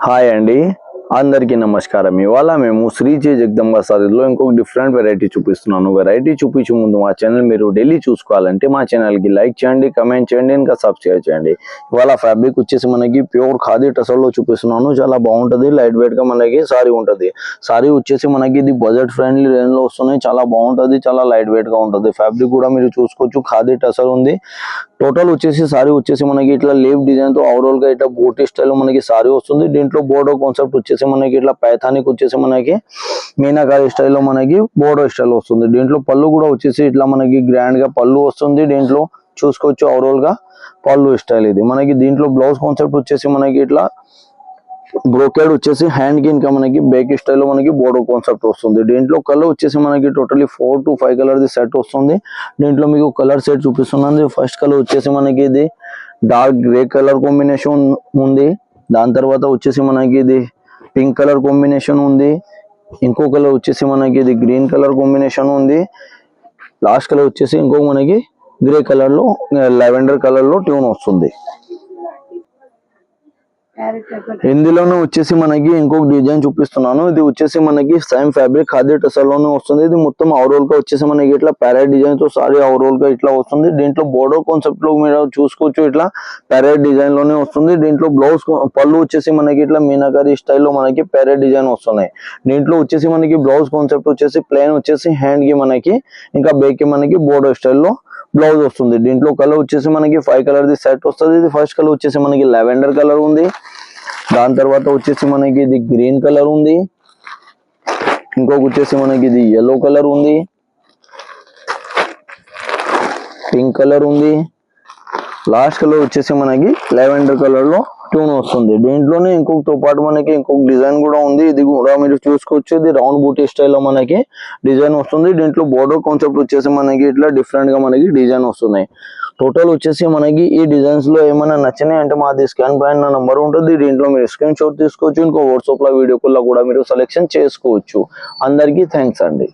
Hi అండి, అందరికీ నమస్కారం. ఇవాళ మేము శ్రీ జయ జగదంబ సారీలో ఇంకొక డిఫరెంట్ వెరైటీ చూపిస్తున్నాను. వెరైటీ చూపించే ముందు మా ఛానల్ మీరు డైలీ చూసుకోవాలంటే మా ఛానల్కి లైక్ చేయండి, కమెంట్ చేయండి, ఇంకా సబ్స్క్రైబ్ చేయండి. ఇవాళ ఫ్యాబ్రిక్ వచ్చేసి మనకి ప్యూర్ ఖాదీ టసల్లో చూపిస్తున్నాను. చాలా బాగుంటుంది, లైట్ వెయిట్ గా మనకి సారీ ఉంటుంది. సారీ వచ్చేసి మనకి ఇది బడ్జెట్ ఫ్రెండ్లీ రేంజ్ లో వస్తున్నాయి. చాలా బాగుంటుంది, చాలా లైట్ వెయిట్ గా ఉంటుంది. ఫ్యాబ్రిక్ కూడా మీరు చూసుకోవచ్చు, ఖాదీ టసల్ ఉంది. టోటల్ వచ్చేసి సారీ వచ్చేసి మనకి ఇట్లా లీవ్ డిజైన్ తో ఓవరాల్ గా ఇట్లా బూటీ స్టైల్ మనకి సారీ వస్తుంది. దీంట్లో బోర్డో కాన్సెప్ట్ వచ్చేసి మనకి ఇట్లా పైథానిక్ వచ్చేసి మనకి మీనాకారి స్టైల్లో మనకి బోర్డో స్టైల్ వస్తుంది. దీంట్లో పళ్ళు కూడా వచ్చేసి ఇట్లా మనకి గ్రాండ్ గా పళ్ళు వస్తుంది. దీంట్లో చూసుకోవచ్చు ఓవరాల్ గా పళ్ళు స్టైల్ ఇది మనకి. దీంట్లో బ్లౌజ్ కాన్సెప్ట్ వచ్చేసి మనకి ఇట్లా బ్రోకెడ్ వచ్చేసి హ్యాండ్ కి ఇంకా మనకి బేక్ స్టైల్లో మనకి బోర్డో కాన్సెప్ట్ వస్తుంది. దీంట్లో కలర్ వచ్చేసి మనకి totally 4 to 5 colour the set వస్తుంది. దీంట్లో మీకు కలర్ సెట్ చూపిస్తున్నాను. ఫస్ట్ కలర్ వచ్చేసి మనకి ఇది డార్క్ గ్రే కలర్ కాంబినేషన్ ఉంది. దాని తర్వాత వచ్చేసి మనకి ఇది పింక్ కలర్ కాంబినేషన్ ఉంది. ఇంకో కలర్ వచ్చేసి మనకి ఇది గ్రీన్ కలర్ కాంబినేషన్ ఉంది. లాస్ట్ కలర్ వచ్చేసి ఇంకో మనకి గ్రే కలర్ లో లెవెండర్ కలర్ లో ట్యూన్ వస్తుంది. ఇందులోనే వచ్చేసి మనకి ఇంకొక డిజైన్ చూపిస్తున్నాను. ఇది వచ్చేసి మనకి సేమ్ ఫ్యాబ్రిక్ ఖాదీ టసల్లోనే వస్తుంది. ఇది మొత్తం ఓవరాల్ గా వచ్చేసి మనకి ఇట్లా ప్యారెట్ డిజైన్ తో సారీ ఓవరాల్ గా ఇట్లా వస్తుంది. దీంట్లో బోర్డో కాన్సెప్ట్ లో మీరు చూసుకోవచ్చు, ఇట్లా ప్యారెట్ డిజైన్ లోనే వస్తుంది. దీంట్లో బ్లౌజ్ పళ్ళు వచ్చేసి మనకి ఇట్లా మీనాకారి స్టైల్లో మనకి ప్యారెట్ డిజైన్ వస్తున్నాయి. దీంట్లో వచ్చేసి మనకి బ్లౌజ్ కాన్సెప్ట్ వచ్చేసి ప్లెయిన్ వచ్చేసి హ్యాండ్ కి మనకి ఇంకా బేక్ కి మనకి బోర్డో స్టైల్లో బ్లౌజ్ వస్తుంది. దీంట్లో కలర్ వచ్చేసి మనకి 5 కలర్ ది సెట్ వస్తుంది. ఇది ఫస్ట్ కలర్ వచ్చేసి మనకి లెవెండర్ కలర్ ఉంది. దాని తర్వాత వచ్చేసి మనకి ఇది గ్రీన్ కలర్ ఉంది. ఇంకొక వచ్చేసి మనకి ఇది yellow కలర్ ఉంది, పింక్ కలర్ ఉంది. లాస్ట్ కలర్ వచ్చేసి మనకి లెవెండర్ కలర్ లో ట్యూన్ వస్తుంది. దీంట్లోనే ఇంకొకతో పాటు మనకి ఇంకొక డిజైన్ కూడా ఉంది. ఇది కూడా మీరు చూసుకోవచ్చు. ఇది రౌండ్ బూటీ స్టైల్లో మనకి డిజైన్ వస్తుంది. దీంట్లో బోర్డర్ కాన్సెప్ట్ వచ్చేసి మనకి ఇట్లా డిఫరెంట్ గా మనకి డిజైన్ వస్తున్నాయి. టోటల్ వచ్చేసి మనకి ఈ డిజైన్స్ లో ఏమైనా నచ్చినాయి అంటే మాది స్కాన్ పైన నా నంబర్ ఉంటుంది. దీంట్లో మీరు స్క్రీన్ షాట్ తీసుకోవచ్చు. ఇంకో వాట్సాప్ లో వీడియో కాల్ లో కూడా మీరు సెలెక్షన్ చేసుకోవచ్చు. అందరికీ థ్యాంక్స్ అండి.